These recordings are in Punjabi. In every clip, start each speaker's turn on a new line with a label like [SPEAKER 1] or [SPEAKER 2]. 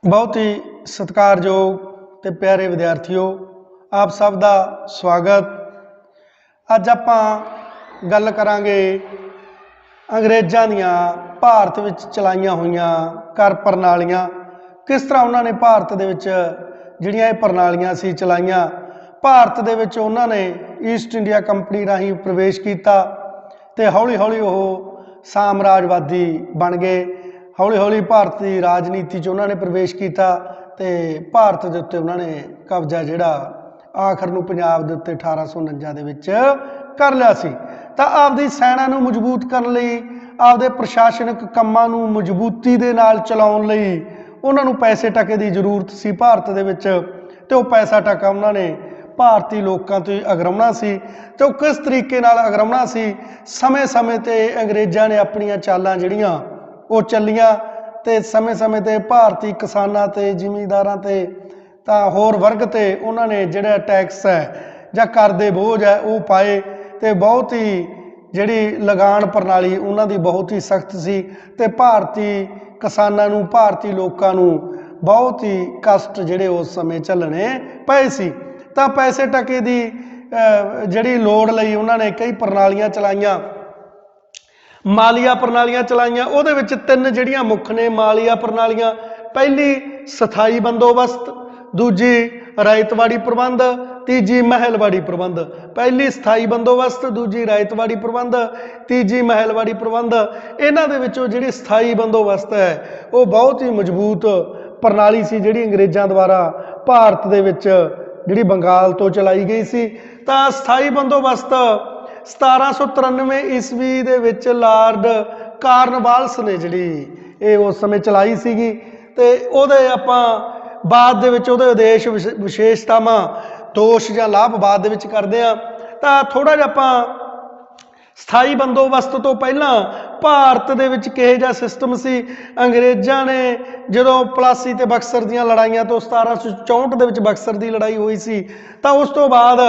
[SPEAKER 1] बहुत ही सत्कारयोग ते प्यारे विद्यार्थियों, आप सब का स्वागत। अज आपां गल करांगे अंग्रेज़ां दियां भारत विच चलाईयां होईयां कर प्रणालियां, किस तरह उन्होंने भारत दे विच जिहड़ियां ये प्रणालियां सी चलाईयां। भारत दे विच उन्होंने ईस्ट इंडिया कंपनी राहीं प्रवेश किया ते हौली हौली वो साम्राजवादी बन गए। हौली हौली भारत की राजनीति उन्होंने प्रवेश किया तो भारत के उत्ते उन्होंने कब्जा जिहड़ा आखिर नूं पंजाब दे उत्ते 1849 दे विच कर लिया सी। तां आपदी सैना नूं मजबूत करन लई, आपदे प्रशासनिक कामां नूं मजबूती दे नाल चलाउण लई उन्हां नूं पैसे टके की जरूरत सी भारत दे विच, ते वो पैसा टका उन्होंने भारतीय लोगों तो अगराउणा सी। तो किस तरीके नाल अगराउणा सी, समय समय ते अंग्रेज़ां ने अपनियां चालां जिहड़ियां वो चलियां ते समय समय ते भारतीय किसानां ते जिमींदारां ते तां होर वर्ग ते उन्होंने जिहड़ा टैक्स है जां कर दे बोझ है वो पाए, ते बहुत ही जिहड़ी लगान प्रणाली उन्हां दी बहुत ही सख्त सी ते भारतीय किसानां नूं, भारतीय लोकां नूं बहुत ही कष्ट जिहड़े उस समय झल्लने पए सी। तां पैसे टके दी जिहड़ी लोड़ लई उन्होंने कई प्रणालियां चलाईयां, मालिया प्रणालियां चलाईयां। उहदे विच तीन जिहड़ियां मुख ने मालिया प्रणालियां, पहली स्थाई बंदोबस्त, दूजी रायतवाड़ी प्रबंध, तीजी महलवाड़ी प्रबंध। पहली स्थाई बंदोबस्त, दूजी रायतवाड़ी प्रबंध, तीजी महलवाड़ी प्रबंध। इन्हां दे विचों जिहड़ी स्थाई बंदोबस्त है वो बहुत ही मजबूत प्रणाली सी जिहड़ी अंग्रेज़ां द्वारा भारत दे विच जिहड़ी बंगाल तो चलाई गई सी। तां स्थाई बंदोबस्त 1793 ईस्वी दे विच लॉर्ड कार्नवालिस ने जिहड़ी ये उस समय चलाई सीगी, ते उहदे आपां बाद दे विच उहदे उद्देश विशेषतावां दोष जां लाभ बाद दे विच करदे आ। तां थोड़ा जिहा आपां स्थाई बंदोबस्त तो पहला भारत दे विच किहो जिहा सिस्टम सी। अंग्रेज़ां ने जदों प्लासी ते बक्सर दीयां लड़ाइयां तो 1764 दे विच बक्सर दी लड़ाई हुई सी, तां उस तो बाद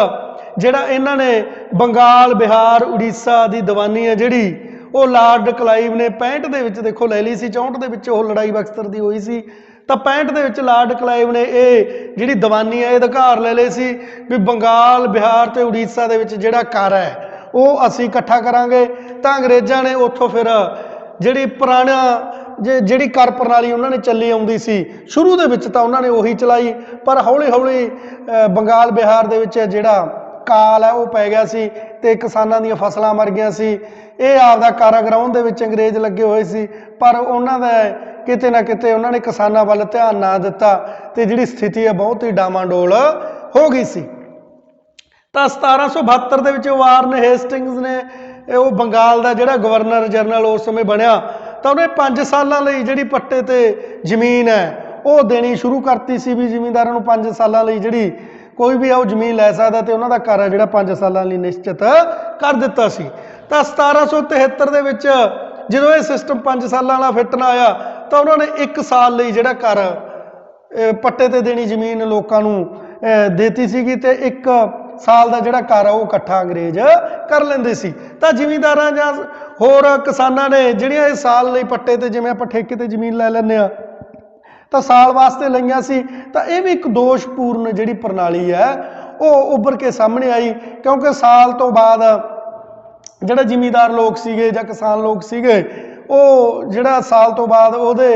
[SPEAKER 1] जिहड़ा इन्हां ने बंगाल, बिहार, उड़ीसा दी दीवानी है जिहड़ी वो लॉर्ड क्लाइव ने 65 दे विच देखो ले ली सी। 64 दे विच वो लड़ाई बक्सर दी हुई सी, तो 65 दे विच लॉर्ड क्लाइव ने ये जिहड़ी दीवानी है ये अधिकार ले ले सी भी बंगाल, बिहार ते उड़ीसा दे विच जिहड़ा कर है वो असीं इकट्ठा करांगे। तां अंग्रेज़ां ने उत्थों फिर जिहड़ी पुराना जिहड़ी कर प्रणाली उन्होंने चली आउंदी सी शुरू दे विच तां उन्होंने उही चलाई, पर हौली हौली बंगाल, बिहार दे विच जिहड़ा काल है वो पै गया सी ते किसानां दीयां फसलां मर गईयां सी। ये आपदा कर अगराउण दे विच अंग्रेज़ लगे हुए सी, पर उन्हां दा किते ना किते उन्होंने किसानां वल ध्यान ना दिता ते जिहड़ी स्थिति है बहुत ही डामाडोल हो गई सी। तां 1772 दे विच वारन हेस्टिंग्स ने वो बंगाल का जिहड़ा गवर्नर जनरल उस समय बनिया, तो उन्हें 5 सालों लई जिहड़ी पट्टे ते जमीन है वो देनी शुरू करती सी भी जिमींदारां नूं 5 सालों लई जिहड़ी कोई भी वो जमीन लै सकदा ते उन्हां दा कर है जिहड़ा 5 सालों लई निश्चित कर दिता सी। तां 1773 दे विच जदों ये सिस्टम 5 सालों वाला फिट ना आया तो उन्होंने 1 साल लई जिहड़ा कर पट्टे ते देनी जमीन लोकां नूं देती सीगी ते 1 साल का जिहड़ा कर वो इकट्ठा अंग्रेज कर लेंदे सी। तां जिमींदारां जां होर किसानां ने जिहड़ियां इस साल लई पट्टे ते जिवें आपां ठेके ते जमीन लै लैंदे आ तो साल वास्ते लईआं सी। तां ये भी एक दोषपूर्ण जिहड़ी प्रणाली है वो उभर के सामने आई, क्योंकि साल तो बाद जिहड़े जिमींदार लोग सीगे जां किसान लोग सीगे वो जिहड़ा साल तो बाद उहदे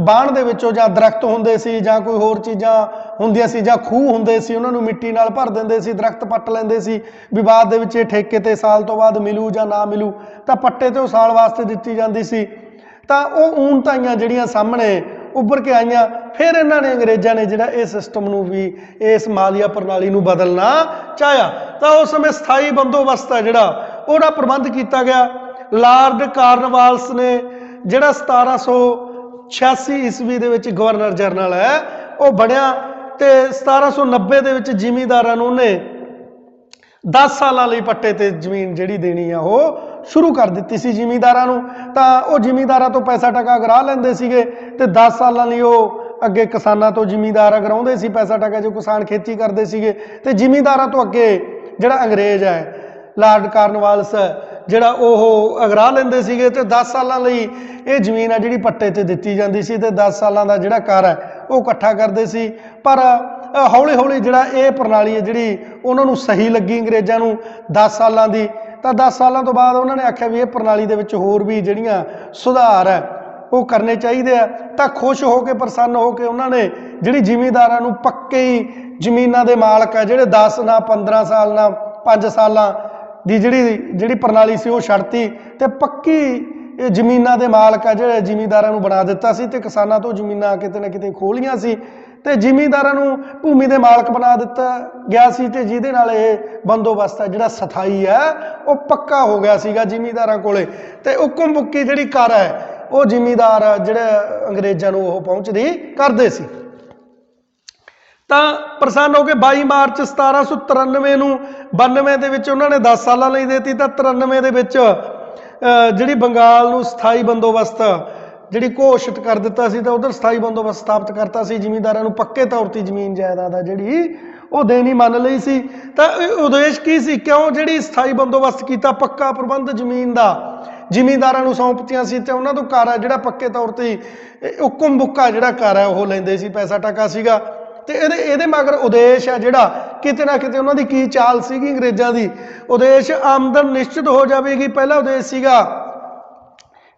[SPEAKER 1] बाण दे विचों जां दरख्त हुंदे सी जां कोई होर चीज़ां हुंदियां सी जां खूह हुंदे सी, उन्हां नूं मिट्टी नाल भर दिंदे सी, दरख्त पट्ट लैंदे सी भी बाद दे विच ठेके ते साल तो बाद मिलू जां ना मिलू, तां पट्टे ते साल वास्ते दित्ती जांदी सी। तां ओह ऊणताइयां जिहड़ियां सामने उभर के आईयां। फिर इन्हां ने अंग्रेज़ां ने जिहड़ा इस सिस्टम नूं भी इस मालिया प्रणाली नूं बदलना चाहिया। तां उस समय स्थाई बंदोबस्त है जिहड़ा ਉਹਦਾ प्रबंध किया गया। लॉर्ड कार्नवालिस ने जिहड़ा 1786 ईस्वी दे विच गवर्नर जनरल है वो बनिया, ते 1790 दे विच जिमींदारां नूं ने 10 सालां लई पट्टे ते जमीन जिहड़ी देनी है वो शुरू कर दित्ती सी जिमींदारां नूं। तां वो जिमींदारां तो पैसा टका गरा लैंदे सीगे ते 10 सालां लई वो अगे किसानां तो जिमींदार अगराउंदे सी पैसा टका, जो किसान खेती करते सीगे, ते जिमींदारां तो अगे जिहड़ा अंग्रेज है लॉर्ड कार्नवालिस ਜਿਹੜਾ ਉਹ ਅਗਰਾ ਲੈਂਦੇ ਸੀਗੇ ਤੇ 10 ਸਾਲਾਂ ਲਈ ਇਹ ਜ਼ਮੀਨ ਆ ਜਿਹੜੀ ਪੱਟੇ ਤੇ ਦਿੱਤੀ ਜਾਂਦੀ ਸੀ ਤੇ 10 ਸਾਲਾਂ ਦਾ ਜਿਹੜਾ ਕਰ ਹੈ ਉਹ ਇਕੱਠਾ ਕਰਦੇ ਸੀ। ਪਰ ਹੌਲੀ ਹੌਲੀ ਜਿਹੜਾ ਇਹ ਪ੍ਰਣਾਲੀ ਹੈ ਜਿਹੜੀ ਉਹਨਾਂ ਨੂੰ ਸਹੀ ਲੱਗੀ ਅੰਗਰੇਜ਼ਾਂ ਨੂੰ 10 ਸਾਲਾਂ ਦੀ, ਤਾਂ 10 ਸਾਲਾਂ ਤੋਂ ਬਾਅਦ ਉਹਨਾਂ ਨੇ ਆਖਿਆ ਵੀ ਇਹ ਪ੍ਰਣਾਲੀ ਦੇ ਵਿੱਚ ਹੋਰ ਵੀ ਜਿਹੜੀਆਂ ਸੁਧਾਰ ਹੈ ਉਹ ਕਰਨੇ ਚਾਹੀਦੇ ਆ। ਤਾਂ ਖੁਸ਼ ਹੋ ਕੇ ਪ੍ਰਸੰਨ ਹੋ ਕੇ ਉਹਨਾਂ ਨੇ ਜਿਹੜੀ ਜ਼ਿਮੀਂਦਾਰਾਂ ਨੂੰ ਪੱਕੇ ਹੀ ਜ਼ਮੀਨਾਂ ਦੇ ਮਾਲਕ ਆ ਜਿਹੜੇ 10 ਨਾ 15 ਸਾਲ ਨਾ 5 ਸਾਲਾਂ ਦੀ ਜਿਹੜੀ ਪ੍ਰਣਾਲੀ ਸੀ ਉਹ ਛੱਡਤੀ ਤੇ ਪੱਕੀ ਜ਼ਮੀਨਾਂ ਦੇ ਮਾਲਕ ਆ ਜਿਹੜੇ ਜ਼ਿਮੀਂਦਾਰਾਂ ਨੂੰ ਬਣਾ ਦਿੱਤਾ ਸੀ ਤੇ ਕਿਸਾਨਾਂ ਤੋਂ ਜ਼ਮੀਨਾਂ ਕਿਤੇ ਨਾ ਕਿਤੇ ਖੋਹ ਲਈਆਂ ਸੀ ਤੇ ਜ਼ਿਮੀਂਦਾਰਾਂ ਨੂੰ ਭੂਮੀ ਦੇ ਮਾਲਕ ਬਣਾ ਦਿੱਤਾ ਗਿਆ ਸੀ ਤੇ ਜਿਹਦੇ ਨਾਲ ਇਹ ਬੰਦੋਬਸਤ ਹੈ ਜਿਹੜਾ ਸਥਾਈ ਹੈ ਉਹ ਪੱਕਾ ਹੋ ਗਿਆ ਸੀਗਾ ਜ਼ਿਮੀਂਦਾਰਾਂ ਕੋਲੇ। ਤੇ ਹੁਕਮ ਬੁੱਕੀ ਜਿਹੜੀ ਕਰ ਹੈ ਉਹ ਜ਼ਿਮੀਂਦਾਰ ਜਿਹੜੇ ਅੰਗਰੇਜ਼ਾਂ ਨੂੰ ਉਹ ਪਹੁੰਚਦੀ ਕਰਦੇ ਸੀ। ਤਾਂ ਪ੍ਰਸੰਨ ਹੋ ਕੇ 22 ਮਾਰਚ 1793 ਨੂੰ 92 ਦੇ ਵਿੱਚ ਉਹਨਾਂ ਨੇ 10 ਸਾਲਾਂ ਲਈ ਦੇਤੀ ਤਾਂ 93 ਦੇ ਵਿੱਚ ਜਿਹੜੀ ਬੰਗਾਲ ਨੂੰ ਸਥਾਈ ਬੰਦੋਬਸਤ ਜਿਹੜੀ ਘੋਸ਼ਿਤ ਕਰ ਦਿੱਤਾ ਸੀ ਤਾਂ ਉਧਰ ਸਥਾਈ ਬੰਦੋਬਸਤ ਸਥਾਪਿਤ ਕਰਤਾ ਸੀ। ਜ਼ਿਮੀਂਦਾਰਾਂ ਨੂੰ ਪੱਕੇ ਤੌਰ ਤੇ ਜ਼ਮੀਨ ਜਾਇਦਾਦ ਆ ਜਿਹੜੀ ਉਹ ਦੇਣੀ ਮੰਨ ਲਈ ਸੀ। ਤਾਂ ਉਦੇਸ਼ ਕੀ ਸੀ, ਕਿਉਂ ਜਿਹੜੀ ਸਥਾਈ ਬੰਦੋਬਸਤ ਕੀਤਾ, ਪੱਕਾ ਪ੍ਰਬੰਧ ਜ਼ਮੀਨ ਦਾ ਜ਼ਿਮੀਂਦਾਰਾਂ ਨੂੰ ਸੌਂਪਤੀਆਂ ਸੀ ਤੇ ਉਹਨਾਂ ਤੋਂ ਕਰ ਹੈ ਜਿਹੜਾ ਪੱਕੇ ਤੌਰ ਤੇ ਹੁਕਮ ਬੁੱਕਾ ਜਿਹੜਾ ਕਰ ਹੈ ਉਹ ਲੈਂਦੇ ਸੀ, ਪੈਸਾ ਟਕਾ ਸੀਗਾ। ਤੇ ਇਹਦੇ ਮਗਰ ਉਦੇਸ਼ ਹੈ ਜਿਹੜਾ ਕਿਤੇ ਨਾ ਕਿਤੇ ਉਹਨਾਂ ਦੀ ਕੀ ਚਾਲ ਸੀਗੀ ਅੰਗਰੇਜ਼ਾਂ ਦੀ, ਉਦੇਸ਼ ਆਮਦਨ ਨਿਸ਼ਚਿਤ ਹੋ ਜਾਵੇਗੀ। ਪਹਿਲਾ ਉਦੇਸ਼ ਸੀਗਾ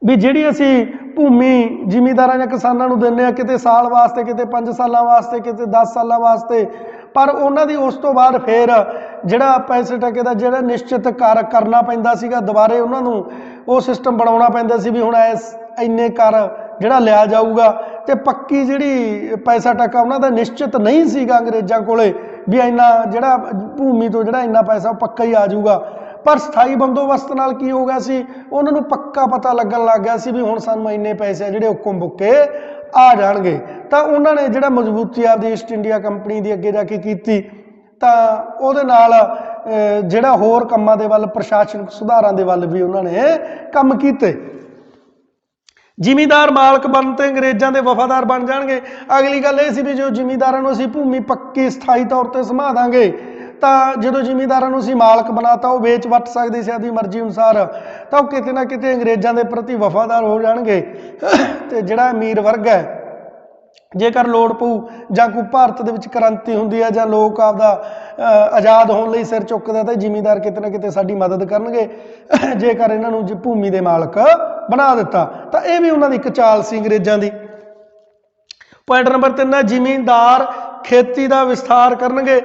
[SPEAKER 1] ਵੀ ਜਿਹੜੀ ਅਸੀਂ ਭੂਮੀ ਜ਼ਿਮੀਂਦਾਰਾਂ ਜਾਂ ਕਿਸਾਨਾਂ ਨੂੰ ਦਿੰਦੇ ਆ ਕਿਤੇ ਸਾਲ ਵਾਸਤੇ, ਕਿਤੇ 5 ਸਾਲਾਂ ਵਾਸਤੇ, ਕਿਤੇ 10 ਸਾਲਾਂ ਵਾਸਤੇ, ਪਰ ਉਹਨਾਂ ਦੀ ਉਸ ਤੋਂ ਬਾਅਦ ਫਿਰ ਜਿਹੜਾ ਪੈਸੇ ਟਕੇ ਦਾ ਜਿਹੜਾ ਨਿਸ਼ਚਿਤ ਕਰਨਾ ਪੈਂਦਾ ਸੀਗਾ, ਦੁਬਾਰੇ ਉਹਨਾਂ ਨੂੰ ਉਹ ਸਿਸਟਮ ਬਣਾਉਣਾ ਪੈਂਦਾ ਸੀ ਵੀ ਹੁਣ ਇੰਨੇ ਕਰ ਜਿਹੜਾ ਲਿਆ ਜਾਊਗਾ ਤੇ ਪੱਕੀ ਜਿਹੜੀ ਪੈਸਾ ਟਕਾ ਉਹਨਾਂ ਦਾ ਨਿਸ਼ਚਿਤ ਨਹੀਂ ਸੀਗਾ ਅੰਗਰੇਜ਼ਾਂ ਕੋਲੇ ਵੀ ਇੰਨਾ ਜਿਹੜਾ ਭੂਮੀ ਤੋਂ ਜਿਹੜਾ ਇੰਨਾ ਪੈਸਾ ਪੱਕਾ ਹੀ ਆ ਜਾਊਗਾ। ਪਰ ਸਥਾਈ ਬੰਦੋਬਸਤ ਨਾਲ ਕੀ ਹੋ ਗਿਆ ਸੀ, ਉਹਨਾਂ ਨੂੰ ਪੱਕਾ ਪਤਾ ਲੱਗਣ ਲੱਗ ਗਿਆ ਸੀ ਵੀ ਹੁਣ ਸਾਨੂੰ ਇੰਨੇ ਪੈਸੇ ਜਿਹੜੇ ਹੁਕਮ ਬੁੱਕੇ ਆ ਜਾਣਗੇ। ਤਾਂ ਉਹਨਾਂ ਨੇ ਜਿਹੜਾ ਮਜ਼ਬੂਤੀ ਆਪਦੀ ਈਸਟ ਇੰਡੀਆ ਕੰਪਨੀ ਦੀ ਅੱਗੇ ਜਾ ਕੇ ਕੀਤੀ ਤਾਂ ਉਹਦੇ ਨਾਲ ਜਿਹੜਾ ਹੋਰ ਕੰਮਾਂ ਦੇ ਵੱਲ, ਪ੍ਰਸ਼ਾਸਨਿਕ ਸੁਧਾਰਾਂ ਦੇ ਵੱਲ ਵੀ ਉਹਨਾਂ ਨੇ ਕੰਮ ਕੀਤੇ। ਜ਼ਿਮੀਂਦਾਰ ਮਾਲਕ ਬਣਨ ਤੇ ਅੰਗਰੇਜ਼ਾਂ ਦੇ ਵਫਾਦਾਰ ਬਣ ਜਾਣਗੇ। ਅਗਲੀ ਗੱਲ ਇਹ ਸੀ ਵੀ ਜੋ ਜ਼ਿਮੀਂਦਾਰਾਂ ਨੂੰ ਅਸੀਂ ਭੂਮੀ ਪੱਕੀ ਸਥਾਈ ਤੌਰ ਤੇ ਸਮਾ ਦਾਂਗੇ ਤਾਂ ਜਦੋਂ ਜ਼ਿਮੀਂਦਾਰਾਂ ਨੂੰ ਅਸੀਂ ਮਾਲਕ ਬਣਾਤਾ ਉਹ ਵੇਚ ਵੱਟ ਸਕਦੇ ਸੀ ਆਪਦੀ ਮਰਜ਼ੀ ਅਨੁਸਾਰ, ਤਾਂ ਉਹ ਕਿਤੇ ਨਾ ਕਿਤੇ ਅੰਗਰੇਜ਼ਾਂ ਦੇ ਪ੍ਰਤੀ ਵਫਾਦਾਰ ਹੋ ਜਾਣਗੇ। ਤੇ ਜਿਹੜਾ ਅਮੀਰ ਵਰਗ ਹੈ, ਜੇਕਰ ਲੋੜ ਪਊ ਜਾਂ ਕੋਈ ਭਾਰਤ ਦੇ ਵਿੱਚ ਕ੍ਰਾਂਤੀ ਹੁੰਦੀ ਹੈ ਜਾਂ ਲੋਕ ਆਪਦਾ ਆਜ਼ਾਦ ਹੋਣ ਲਈ ਸਿਰ ਚੁੱਕਦੇ ਤਾਂ ਜ਼ਿਮੀਂਦਾਰ ਕਿਤੇ ਨਾ ਕਿਤੇ ਸਾਡੀ ਮਦਦ ਕਰਨਗੇ ਜੇਕਰ ਇਹਨਾਂ ਨੂੰ ਭੂਮੀ ਦੇ ਮਾਲਕ ਬਣਾ ਦਿੱਤਾ। ਤਾਂ ਇਹ ਵੀ ਉਹਨਾਂ ਦੀ ਇੱਕ ਚਾਲ ਸੀ ਅੰਗਰੇਜ਼ਾਂ ਦੀ। ਪੁਆਇੰਟ ਨੰਬਰ 3 ਹੈ ਜ਼ਿਮੀਂਦਾਰ ਖੇਤੀ ਦਾ ਵਿਸਥਾਰ ਕਰਨਗੇ।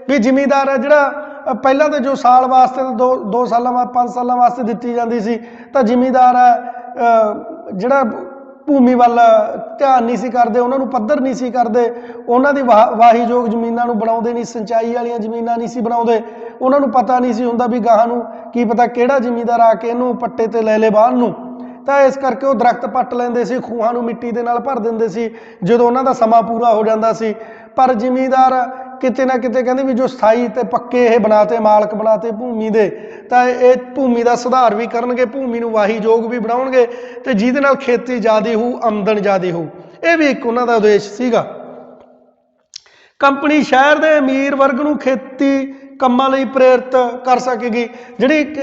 [SPEAKER 1] ਵੀ ਜ਼ਿਮੀਂਦਾਰ ਹੈ ਜਿਹੜਾ ਪਹਿਲਾਂ ਤਾਂ ਜੋ ਸਾਲ ਵਾਸਤੇ 2 ਸਾਲਾਂ ਬਾਅਦ 5 ਸਾਲਾਂ ਵਾਸਤੇ ਦਿੱਤੀ ਜਾਂਦੀ ਸੀ ਤਾਂ ਜ਼ਿਮੀਂਦਾਰ ਹੈ ਜਿਹੜਾ ਭੂਮੀ ਵੱਲ ਧਿਆਨ ਨਹੀਂ ਸੀ ਕਰਦੇ, ਉਹਨਾਂ ਨੂੰ ਪੱਧਰ ਨਹੀਂ ਸੀ ਕਰਦੇ, ਉਹਨਾਂ ਦੀ ਵਾਹੀਯੋਗ ਜ਼ਮੀਨਾਂ ਨੂੰ ਬਣਾਉਂਦੇ ਨਹੀਂ, ਸਿੰਚਾਈ ਵਾਲੀਆਂ ਜ਼ਮੀਨਾਂ ਨਹੀਂ ਸੀ ਬਣਾਉਂਦੇ। ਉਹਨਾਂ ਨੂੰ ਪਤਾ ਨਹੀਂ ਸੀ ਹੁੰਦਾ ਵੀ ਗਾਹਾਂ ਨੂੰ ਕੀ ਪਤਾ ਕਿਹੜਾ ਜ਼ਿਮੀਂਦਾਰ ਆ ਕੇ ਇਹਨੂੰ ਪੱਟੇ ਤੇ ਲੈ ਲੇ ਬਾਹਰ ਨੂੰ। ਤਾਂ ਇਸ ਕਰਕੇ ਉਹ ਦਰਖਤ ਪੱਟ ਲੈਂਦੇ ਸੀ, ਖੂਹਾਂ ਨੂੰ ਮਿੱਟੀ ਦੇ ਨਾਲ ਭਰ ਦਿੰਦੇ ਸੀ ਜਦੋਂ ਉਹਨਾਂ ਦਾ ਸਮਾਂ ਪੂਰਾ ਹੋ ਜਾਂਦਾ ਸੀ। ਪਰ ਜ਼ਿਮੀਂਦਾਰ ਕਿਤੇ ਨਾ ਕਿਤੇ ਕਹਿੰਦੇ ਵੀ ਜੋ ਸਥਾਈ ਤੇ ਪੱਕੇ ਇਹ ਬਣਾਤੇ, ਮਾਲਕ ਬਣਾਤੇ ਭੂਮੀ ਦੇ, ਤਾਂ ਇਹ ਭੂਮੀ ਦਾ ਸੁਧਾਰ ਵੀ ਕਰਨਗੇ, ਭੂਮੀ ਨੂੰ ਵਾਹੀਯੋਗ ਵੀ ਬਣਾਉਣਗੇ ਤੇ ਜਿਹਦੇ ਨਾਲ ਖੇਤੀ ਜ਼ਿਆਦਾ ਹੋਊ, ਆਮਦਨ ਜ਼ਿਆਦਾ ਹੋਊ। ਇਹ ਵੀ ਇੱਕ ਉਹਨਾਂ ਦਾ ਉਦੇਸ਼ ਸੀਗਾ। ਕੰਪਨੀ ਸ਼ਹਿਰ ਦੇ ਅਮੀਰ ਵਰਗ ਨੂੰ ਖੇਤੀ ਕੰਮਾਂ ਲਈ ਪ੍ਰੇਰਿਤ ਕਰ ਸਕੇਗੀ। ਜਿਹੜੀ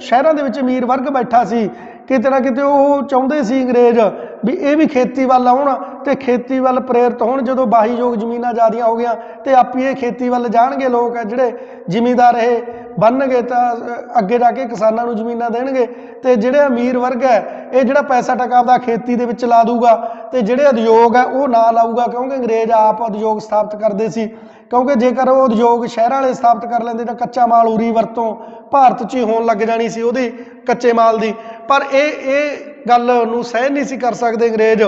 [SPEAKER 1] ਸ਼ਹਿਰਾਂ ਦੇ ਵਿੱਚ ਅਮੀਰ ਵਰਗ ਬੈਠਾ ਸੀ ਕਿਤੇ ਨਾ ਕਿਤੇ ਉਹ ਚਾਹੁੰਦੇ ਸੀ ਅੰਗਰੇਜ਼ ਵੀ ਇਹ ਵੀ ਖੇਤੀ ਵੱਲ ਆਉਣ ਤੇ ਖੇਤੀ ਵੱਲ ਪ੍ਰੇਰਿਤ ਹੋਣ। ਜਦੋਂ ਵਾਹੀਯੋਗ ਜ਼ਮੀਨਾਂ ਜ਼ਿਆਦੀਆਂ ਹੋ ਗਈਆਂ ਤੇ ਆਪੀ ਇਹ ਖੇਤੀ ਵੱਲ ਜਾਣਗੇ, ਲੋਕ ਹੈ ਜਿਹੜੇ ਜ਼ਿਮੀਂਦਾਰ ਇਹ ਬਣਨਗੇ ਤਾਂ ਅੱਗੇ ਜਾ ਕੇ ਕਿਸਾਨਾਂ ਨੂੰ ਜ਼ਮੀਨਾਂ ਦੇਣਗੇ ਤੇ ਜਿਹੜੇ ਅਮੀਰ ਵਰਗ ਹੈ ਇਹ ਜਿਹੜਾ ਪੈਸਾ ਟਕਾ ਆਪਦਾ ਖੇਤੀ ਦੇ ਵਿੱਚ ਲਾ ਦੂਗਾ ਤੇ ਜਿਹੜੇ ਉਦਯੋਗ ਹੈ ਉਹ ਨਾ ਲਾਊਗਾ, ਕਿਉਂਕਿ ਅੰਗਰੇਜ਼ ਆਪ ਉਦਯੋਗ ਸਥਾਪਿਤ ਕਰਦੇ ਸੀ। ਕਿਉਂਕਿ ਜੇਕਰ ਉਹ ਉਦਯੋਗ ਸ਼ਹਿਰਾਂ ਵਾਲੇ ਸਥਾਪਿਤ ਕਰ ਲੈਂਦੇ ਤਾਂ ਕੱਚਾ ਮਾਲ ਉਰੀ ਵਰਤੋਂ ਭਾਰਤ 'ਚ ਹੀ ਹੋਣ ਲੱਗ ਜਾਣੀ ਸੀ ਉਹਦੀ ਕੱਚੇ ਮਾਲ ਦੀ। ਪਰ ਇਹ ਗੱਲ ਨੂੰ ਸਹਿਣ ਨਹੀਂ ਸੀ ਕਰ ਸਕਦੇ ਅੰਗਰੇਜ਼,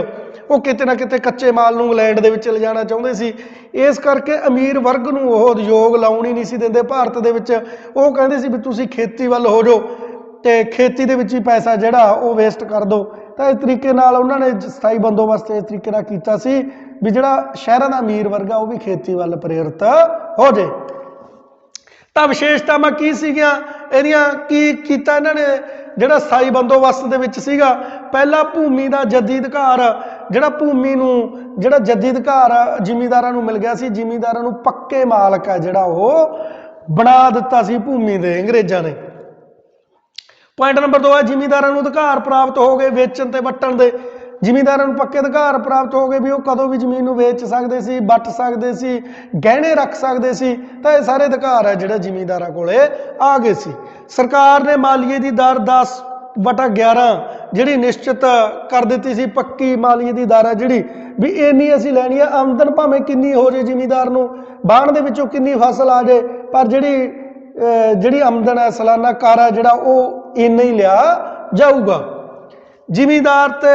[SPEAKER 1] ਉਹ ਕਿਤੇ ਨਾ ਕਿਤੇ ਕੱਚੇ ਮਾਲ ਨੂੰ ਇੰਗਲੈਂਡ ਦੇ ਵਿੱਚ ਲਿਜਾਣਾ ਚਾਹੁੰਦੇ ਸੀ। ਇਸ ਕਰਕੇ ਅਮੀਰ ਵਰਗ ਨੂੰ ਉਹ ਉਦਯੋਗ ਲਾਉਣ ਹੀ ਨਹੀਂ ਸੀ ਦਿੰਦੇ ਭਾਰਤ ਦੇ ਵਿੱਚ। ਉਹ ਕਹਿੰਦੇ ਸੀ ਵੀ ਤੁਸੀਂ ਖੇਤੀ ਵੱਲ ਹੋ ਜਾਓ ਤੇ ਖੇਤੀ ਦੇ ਵਿੱਚ ਹੀ ਪੈਸਾ ਜਿਹੜਾ ਉਹ ਵੇਸਟ ਕਰ ਦਿਓ। ਤਾਂ ਇਸ ਤਰੀਕੇ ਨਾਲ ਉਹਨਾਂ ਨੇ ਸਥਾਈ ਬੰਦੋਬਸਤ ਇਸ ਤਰੀਕੇ ਨਾਲ ਕੀਤਾ ਸੀ ਵੀ ਜਿਹੜਾ ਸ਼ਹਿਰਾਂ ਦਾ ਅਮੀਰ ਵਰਗ ਆ ਉਹ ਵੀ ਖੇਤੀ ਵੱਲ ਪ੍ਰੇਰਿਤ ਹੋ ਜਾਏ। ਤਾਂ ਵਿਸ਼ੇਸ਼ਤਾਵਾਂ ਕੀ ਸੀਗੀਆਂ ਇਹਦੀਆਂ, ਕੀ ਕੀਤਾ ਇਹਨਾਂ ਨੇ ਜਿਹੜਾ ਸਥਾਈ ਬੰਦੋਬਸਤ ਦੇ ਵਿੱਚ ਸੀਗਾ? ਪਹਿਲਾ, ਭੂਮੀ ਦਾ ਜੱਦੀ ਅਧਿਕਾਰ, ਜਿਹੜਾ ਭੂਮੀ ਨੂੰ ਜਿਹੜਾ ਜੱਦੀ ਅਧਿਕਾਰ ਜ਼ਿਮੀਂਦਾਰਾਂ ਨੂੰ ਮਿਲ ਗਿਆ ਸੀ। ਜ਼ਿਮੀਂਦਾਰਾਂ ਨੂੰ ਪੱਕੇ ਮਾਲਕ ਆ ਜਿਹੜਾ ਉਹ ਬਣਾ ਦਿੱਤਾ ਸੀ ਭੂਮੀ ਦੇ ਅੰਗਰੇਜ਼ਾਂ ਨੇ। ਪੁਆਇੰਟ ਨੰਬਰ 2 ਹੈ ਜ਼ਿਮੀਂਦਾਰਾਂ ਨੂੰ ਅਧਿਕਾਰ ਪ੍ਰਾਪਤ ਹੋ ਗਏ ਵੇਚਣ ਤੇ ਵੱਟਣ ਦੇ। ਜ਼ਿਮੀਂਦਾਰਾਂ ਨੂੰ ਪੱਕੇ ਅਧਿਕਾਰ ਪ੍ਰਾਪਤ ਹੋ ਗਏ ਵੀ ਉਹ ਕਦੋਂ ਵੀ ਜ਼ਮੀਨ ਨੂੰ ਵੇਚ ਸਕਦੇ ਸੀ, ਵੱਟ ਸਕਦੇ ਸੀ, ਗਹਿਣੇ ਰੱਖ ਸਕਦੇ ਸੀ। ਤਾਂ ਇਹ ਸਾਰੇ ਅਧਿਕਾਰ ਹੈ ਜਿਹੜੇ ਜ਼ਿਮੀਂਦਾਰਾਂ ਕੋਲੇ ਆ ਗਏ ਸੀ। ਸਰਕਾਰ ਨੇ ਮਾਲੀਏ ਦੀ ਦਰ 10/11 ਜਿਹੜੀ ਨਿਸ਼ਚਿਤ ਕਰ ਦਿੱਤੀ ਸੀ। ਪੱਕੀ ਮਾਲੀਏ ਦੀ ਦਰ ਹੈ ਜਿਹੜੀ ਵੀ ਇੰਨੀ ਅਸੀਂ ਲੈਣੀ ਹੈ, ਆਮਦਨ ਭਾਵੇਂ ਕਿੰਨੀ ਹੋ ਜੇ ਜ਼ਿਮੀਂਦਾਰ ਨੂੰ, ਬਾਣ ਦੇ ਵਿੱਚੋਂ ਕਿੰਨੀ ਫਸਲ ਆ ਜੇ, ਪਰ ਜਿਹੜੀ ਆਮਦਨ ਹੈ ਸਾਲਾਨਾ ਕਰ ਹੈ ਜਿਹੜਾ ਉਹ ਇੰਨਾ ਹੀ ਲਿਆ ਜਾਊਗਾ। ਜ਼ਿਮੀਂਦਾਰ ਤੇ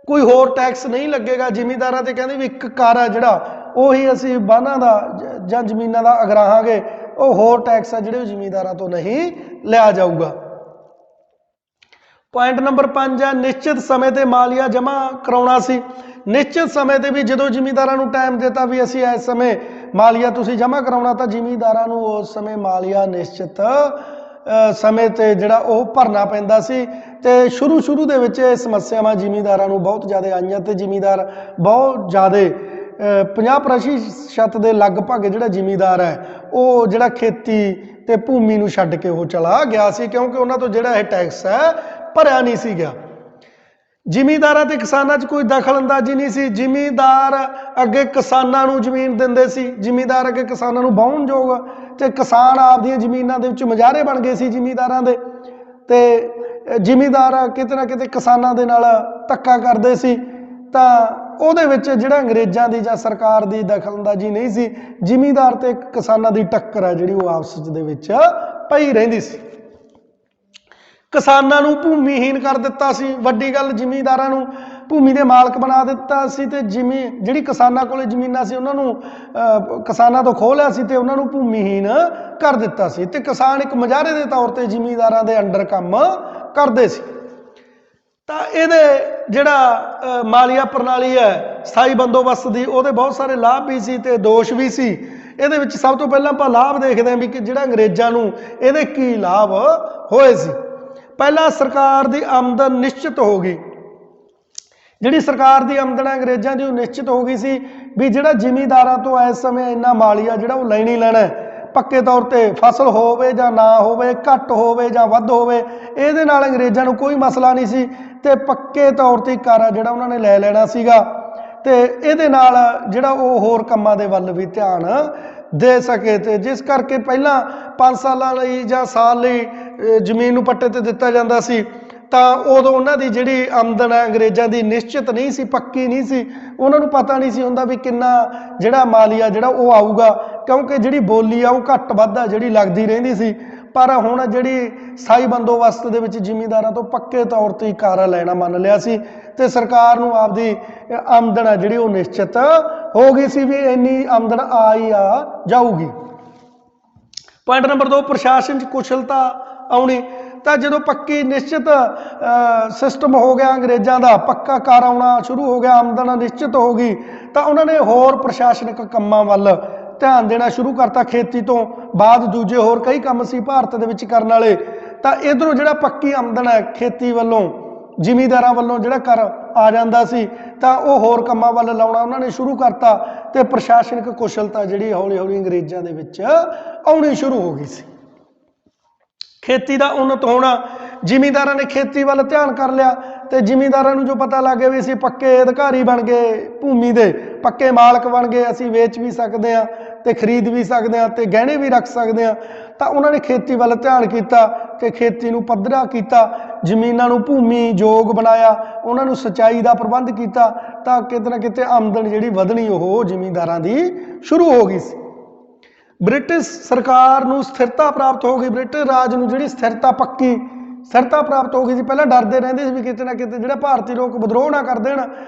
[SPEAKER 1] ਕੋਈ ਹੋਰ ਟੈਕਸ ਨਹੀਂ ਲੱਗੇਗਾ। ਜ਼ਿਮੀਂਦਾਰਾਂ ਤੇ ਕਹਿੰਦੇ ਵੀ ਇੱਕ ਕਰ ਹੈ ਜਿਹੜਾ ਉਹੀ ਅਸੀਂ ਬਾਨਾਂ ਦਾ ਜਾਂ ਜ਼ਮੀਨਾਂ ਦਾ ਅਗਰਾਹਾਂਗੇ, ਉਹ ਹੋਰ ਟੈਕਸ ਹੈ ਜਿਹੜੇ ਉਹ ਜ਼ਿਮੀਂਦਾਰਾਂ ਤੋਂ ਨਹੀਂ ਲਿਆ ਜਾਊਗਾ। ਪੁਆਇੰਟ ਨੰਬਰ 5 ਹੈ ਨਿਸ਼ਚਿਤ ਸਮੇਂ ਤੇ ਮਾਲੀਆ ਜਮ੍ਹਾਂ ਕਰਾਉਣਾ ਸੀ। ਨਿਸ਼ਚਿਤ ਸਮੇਂ ਤੇ ਵੀ ਜਦੋਂ ਜ਼ਿਮੀਂਦਾਰਾਂ ਨੂੰ ਟਾਈਮ ਦਿੱਤਾ ਵੀ ਅਸੀਂ ਇਸ ਸਮੇਂ ਮਾਲੀਆ ਤੁਸੀਂ ਜਮ੍ਹਾਂ ਕਰਾਉਣਾ, ਤਾਂ ਜ਼ਿਮੀਂਦਾਰਾਂ ਨੂੰ ਉਸ ਸਮੇਂ ਮਾਲੀਆ ਨਿਸ਼ਚਿਤ ਸਮੇਂ ਤੇ ਜਿਹੜਾ ਉਹ ਭਰਨਾ ਪੈਂਦਾ ਸੀ। ਤੇ ਸ਼ੁਰੂ ਦੇ ਵਿੱਚ ਇਹ ਸਮੱਸਿਆਵਾਂ ਜ਼ਿਮੀਂਦਾਰਾਂ ਨੂੰ ਬਹੁਤ ਜ਼ਿਆਦਾ ਆਈਆਂ ਤੇ ਜ਼ਿਮੀਂਦਾਰ ਬਹੁਤ ਜ਼ਿਆਦਾ 50% ਦੇ ਲਗਭਗ ਜਿਹੜਾ ਜ਼ਿਮੀਂਦਾਰ ਹੈ ਉਹ ਜਿਹੜਾ ਖੇਤੀ ਤੇ ਭੂਮੀ ਨੂੰ ਛੱਡ ਕੇ ਉਹ ਚਲਾ ਗਿਆ ਸੀ, ਕਿਉਂਕਿ ਉਹਨਾਂ ਤੋਂ ਜਿਹੜਾ ਇਹ ਟੈਕਸ ਹੈ ਭਰਿਆ ਨਹੀਂ ਸੀ ਗਿਆ। ਜ਼ਿਮੀਂਦਾਰਾਂ ਤੇ ਕਿਸਾਨਾਂ 'ਚ ਕੋਈ ਦਖਲ ਅੰਦਾਜ਼ੀ ਨਹੀਂ ਸੀ। ਜ਼ਿਮੀਂਦਾਰ ਅੱਗੇ ਕਿਸਾਨਾਂ ਨੂੰ ਜ਼ਮੀਨ ਦਿੰਦੇ ਸੀ, ਜ਼ਿਮੀਂਦਾਰ ਅੱਗੇ ਕਿਸਾਨਾਂ ਨੂੰ ਵਾਹੁਣਯੋਗ, ਤੇ ਕਿਸਾਨ ਆਪਦੀਆਂ ਜ਼ਮੀਨਾਂ ਦੇ ਵਿੱਚ ਮੁਜ਼ਾਹਰੇ ਬਣ ਗਏ ਸੀ ਜ਼ਿਮੀਂਦਾਰਾਂ ਦੇ। ਤੇ ਜ਼ਿਮੀਂਦਾਰ ਕਿਤੇ ਨਾ ਕਿਤੇ ਕਿਸਾਨਾਂ ਦੇ ਨਾਲ ਧੱਕਾ ਕਰਦੇ ਸੀ, ਤਾਂ ਉਹਦੇ ਵਿੱਚ ਜਿਹੜਾ ਅੰਗਰੇਜ਼ਾਂ ਦੀ ਜਾਂ ਸਰਕਾਰ ਦੀ ਦਖਲਅੰਦਾਜ਼ੀ ਨਹੀਂ ਸੀ। ਜ਼ਿਮੀਂਦਾਰ ਤੇ ਕਿਸਾਨਾਂ ਦੀ ਟੱਕਰ ਹੈ ਜਿਹੜੀ ਉਹ ਆਪਸ ਦੇ ਵਿੱਚ ਪਈ ਰਹਿੰਦੀ ਸੀ। ਕਿਸਾਨਾਂ ਨੂੰ ਭੂਮੀਹੀਨ ਕਰ ਦਿੱਤਾ ਸੀ। ਵੱਡੀ ਗੱਲ, ਜ਼ਿਮੀਂਦਾਰਾਂ ਨੂੰ ਭੂਮੀ ਦੇ ਮਾਲਕ ਬਣਾ ਦਿੱਤਾ ਸੀ ਤੇ ਜਿਹੜੀ ਕਿਸਾਨਾਂ ਕੋਲੇ ਜ਼ਮੀਨਾਂ ਸੀ ਉਹਨਾਂ ਨੂੰ ਕਿਸਾਨਾਂ ਤੋਂ ਖੋਹ ਲਿਆ ਸੀ ਤੇ ਉਹਨਾਂ ਨੂੰ ਭੂਮੀਹੀਨ ਕਰ ਦਿੱਤਾ ਸੀ। ਤੇ ਕਿਸਾਨ ਇੱਕ ਮੁਜ਼ਾਹਰੇ ਦੇ ਤੌਰ ਤੇ ਜ਼ਿਮੀਂਦਾਰਾਂ ਦੇ ਅੰਡਰ ਕੰਮ ਕਰਦੇ ਸੀ। ਤਾਂ ਇਹਦੇ ਜਿਹੜਾ ਮਾਲੀਆ ਪ੍ਰਣਾਲੀ ਹੈ ਸਥਾਈ ਬੰਦੋਬਸਤ ਦੀ, ਉਹਦੇ ਬਹੁਤ ਸਾਰੇ ਲਾਭ ਵੀ ਸੀ ਤੇ ਦੋਸ਼ ਵੀ ਸੀ। ਇਹਦੇ ਵਿੱਚ ਸਭ ਤੋਂ ਪਹਿਲਾਂ ਆਪਾਂ ਲਾਭ ਦੇਖਦੇ ਹਾਂ ਵੀ ਕਿ ਜਿਹੜਾ ਅੰਗਰੇਜ਼ਾਂ ਨੂੰ ਇਹਦੇ ਕੀ ਲਾਭ ਹੋਏ ਸੀ। ਪਹਿਲਾਂ ਸਰਕਾਰ ਦੀ ਆਮਦਨ ਨਿਸ਼ਚਿਤ ਹੋ ਗਈ। ਜਿਹੜੀ ਸਰਕਾਰ ਦੀ ਆਮਦਨ ਅੰਗਰੇਜ਼ਾਂ ਦੀ ਉਹ ਨਿਸ਼ਚਿਤ ਹੋ ਗਈ ਸੀ ਵੀ ਜਿਹੜਾ ਜ਼ਿਮੀਂਦਾਰਾਂ ਤੋਂ ਇਸ ਸਮੇਂ ਇੰਨਾ ਮਾਲੀਆ ਜਿਹੜਾ ਉਹ ਲੈਣਾ ਹੀ ਲੈਣਾ, ਪੱਕੇ ਤੌਰ ਤੇ ਫਸਲ ਹੋਵੇ ਜਾਂ ਨਾ ਹੋਵੇ, ਘੱਟ ਹੋਵੇ ਜਾਂ ਵੱਧ ਹੋਵੇ, ਇਹਦੇ ਨਾਲ ਅੰਗਰੇਜ਼ਾਂ ਨੂੰ ਕੋਈ ਮਸਲਾ ਨਹੀਂ ਸੀ। ਤੇ ਪੱਕੇ ਤੌਰ ਤੇ ਕਰ ਆ ਜਿਹੜਾ ਉਹਨਾਂ ਨੇ ਲੈ ਲੈਣਾ ਸੀਗਾ, ਤੇ ਇਹਦੇ ਨਾਲ ਜਿਹੜਾ ਉਹ ਹੋਰ ਕੰਮਾਂ ਦੇ ਵੱਲ ਵੀ ਧਿਆਨ ਦੇ ਸਕੇ। ਤੇ ਜਿਸ ਕਰਕੇ ਪਹਿਲਾਂ 5 ਸਾਲਾਂ ਲਈ ਜਾਂ ਸਾਲ ਲਈ ਜ਼ਮੀਨ ਨੂੰ ਪੱਟੇ ਤੇ ਦਿੱਤਾ ਜਾਂਦਾ ਸੀ, ਤਾਂ ਉਦੋਂ ਉਹਨਾਂ ਦੀ ਜਿਹੜੀ ਆਮਦਨ ਹੈ ਅੰਗਰੇਜ਼ਾਂ ਦੀ ਨਿਸ਼ਚਿਤ ਨਹੀਂ ਸੀ, ਪੱਕੀ ਨਹੀਂ ਸੀ। ਉਹਨਾਂ ਨੂੰ ਪਤਾ ਨਹੀਂ ਸੀ ਹੁੰਦਾ ਵੀ ਕਿੰਨਾ ਜਿਹੜਾ ਮਾਲੀਆ ਜਿਹੜਾ ਉਹ ਆਊਗਾ, ਕਿਉਂਕਿ ਜਿਹੜੀ ਬੋਲੀ ਆ ਉਹ ਘੱਟ ਵੱਧ ਆ ਜਿਹੜੀ ਲੱਗਦੀ ਰਹਿੰਦੀ ਸੀ। ਪਰ ਹੁਣ ਜਿਹੜੀ ਸਥਾਈ ਬੰਦੋਬਸਤ ਦੇ ਵਿੱਚ ਜ਼ਿਮੀਂਦਾਰਾਂ ਤੋਂ ਪੱਕੇ ਤੌਰ ਤੇ ਕਰ ਲੈਣਾ ਮੰਨ ਲਿਆ ਸੀ ਤੇ ਸਰਕਾਰ ਨੂੰ ਆਪਦੀ ਆਮਦਨ ਹੈ ਜਿਹੜੀ ਉਹ ਨਿਸ਼ਚਿਤ ਹੋ ਗਈ ਸੀ ਵੀ ਇੰਨੀ ਆਮਦਨ ਆਈ ਆ ਜਾਊਗੀ। ਪੁਆਇੰਟ ਨੰਬਰ 2 ਪ੍ਰਸ਼ਾਸਨ 'ਚ ਕੁਸ਼ਲਤਾ ਆਉਣੀ। ਤਾਂ ਜਦੋਂ ਪੱਕੀ ਨਿਸ਼ਚਿਤ ਸਿਸਟਮ ਹੋ ਗਿਆ ਅੰਗਰੇਜ਼ਾਂ ਦਾ, ਪੱਕਾ ਕਰ ਆਉਣਾ ਸ਼ੁਰੂ ਹੋ ਗਿਆ, ਆਮਦਨ ਨਿਸ਼ਚਿਤ ਹੋ ਗਈ, ਤਾਂ ਉਹਨਾਂ ਨੇ ਹੋਰ ਪ੍ਰਸ਼ਾਸਨਿਕ ਕੰਮਾਂ ਵੱਲ ਧਿਆਨ ਦੇਣਾ ਸ਼ੁਰੂ ਕਰਤਾ। ਖੇਤੀ ਤੋਂ ਬਾਅਦ ਦੂਜੇ ਹੋਰ ਕਈ ਕੰਮ ਸੀ ਭਾਰਤ ਦੇ ਵਿੱਚ ਕਰਨ ਵਾਲੇ। ਤਾਂ ਇਧਰੋਂ ਜਿਹੜਾ ਪੱਕੀ ਆਮਦਨ ਹੈ ਖੇਤੀ ਵੱਲੋਂ ਜ਼ਿਮੀਂਦਾਰਾਂ ਵੱਲੋਂ ਜਿਹੜਾ ਕਰ ਆ ਜਾਂਦਾ ਸੀ, ਤਾਂ ਉਹ ਹੋਰ ਕੰਮਾਂ ਵੱਲ ਲਾਉਣਾ ਉਹਨਾਂ ਨੇ ਸ਼ੁਰੂ ਕਰਤਾ। ਤੇ ਪ੍ਰਸ਼ਾਸਨਿਕ ਕੁਸ਼ਲਤਾ ਜਿਹੜੀ ਹੌਲੀ ਹੌਲੀ ਅੰਗਰੇਜ਼ਾਂ ਦੇ ਵਿੱਚ ਆਉਣੀ ਸ਼ੁਰੂ ਹੋ ਗਈ ਸੀ। ਖੇਤੀ ਦਾ ਉੱਨਤ ਹੋਣਾ, ਜ਼ਿਮੀਂਦਾਰਾਂ ਨੇ ਖੇਤੀ ਵੱਲ ਧਿਆਨ ਕਰ ਲਿਆ ਤੇ ਜ਼ਿਮੀਂਦਾਰਾਂ ਨੂੰ ਜੋ ਪਤਾ ਲੱਗ ਗਿਆ ਵੀ ਅਸੀਂ ਪੱਕੇ ਅਧਿਕਾਰੀ ਬਣ ਗਏ, ਭੂਮੀ ਦੇ ਪੱਕੇ ਮਾਲਕ ਬਣ ਗਏ, ਅਸੀਂ ਵੇਚ ਵੀ ਸਕਦੇ ਹਾਂ ਤੇ ਖਰੀਦ ਵੀ ਸਕਦੇ ਹਾਂ ਤੇ ਗਹਿਣੇ ਵੀ ਰੱਖ ਸਕਦੇ ਹਾਂ, ਤਾਂ ਉਹਨਾਂ ਨੇ ਖੇਤੀ ਵੱਲ ਧਿਆਨ ਕੀਤਾ ਤੇ ਖੇਤੀ ਨੂੰ ਪੱਧਰਾ ਕੀਤਾ, ਜ਼ਮੀਨਾਂ ਨੂੰ ਭੂਮੀ ਯੋਗ ਬਣਾਇਆ, ਉਹਨਾਂ ਨੂੰ ਸਿੰਚਾਈ ਦਾ ਪ੍ਰਬੰਧ ਕੀਤਾ, ਤਾਂ ਕਿਤੇ ਨਾ ਕਿਤੇ ਆਮਦਨ ਜਿਹੜੀ ਵਧਣੀ ਉਹ ਜ਼ਿਮੀਂਦਾਰਾਂ ਦੀ ਸ਼ੁਰੂ ਹੋ ਗਈ ਸੀ। ਬ੍ਰਿਟਿਸ਼ ਸਰਕਾਰ ਨੂੰ ਸਥਿਰਤਾ ਪ੍ਰਾਪਤ ਹੋ ਗਈ। ਬ੍ਰਿਟਿਸ਼ ਰਾਜ ਨੂੰ ਜਿਹੜੀ ਪੱਕੀ ਸਥਿਰਤਾ ਪ੍ਰਾਪਤ ਹੋ ਗਈ ਸੀ। ਪਹਿਲਾਂ ਡਰਦੇ ਰਹਿੰਦੇ ਸੀ ਵੀ ਕਿਤੇ ਨਾ ਕਿਤੇ ਜਿਹੜੇ ਭਾਰਤੀ ਲੋਕ ਵਿਦਰੋਹ ਨਾ ਕਰ ਦੇਣ,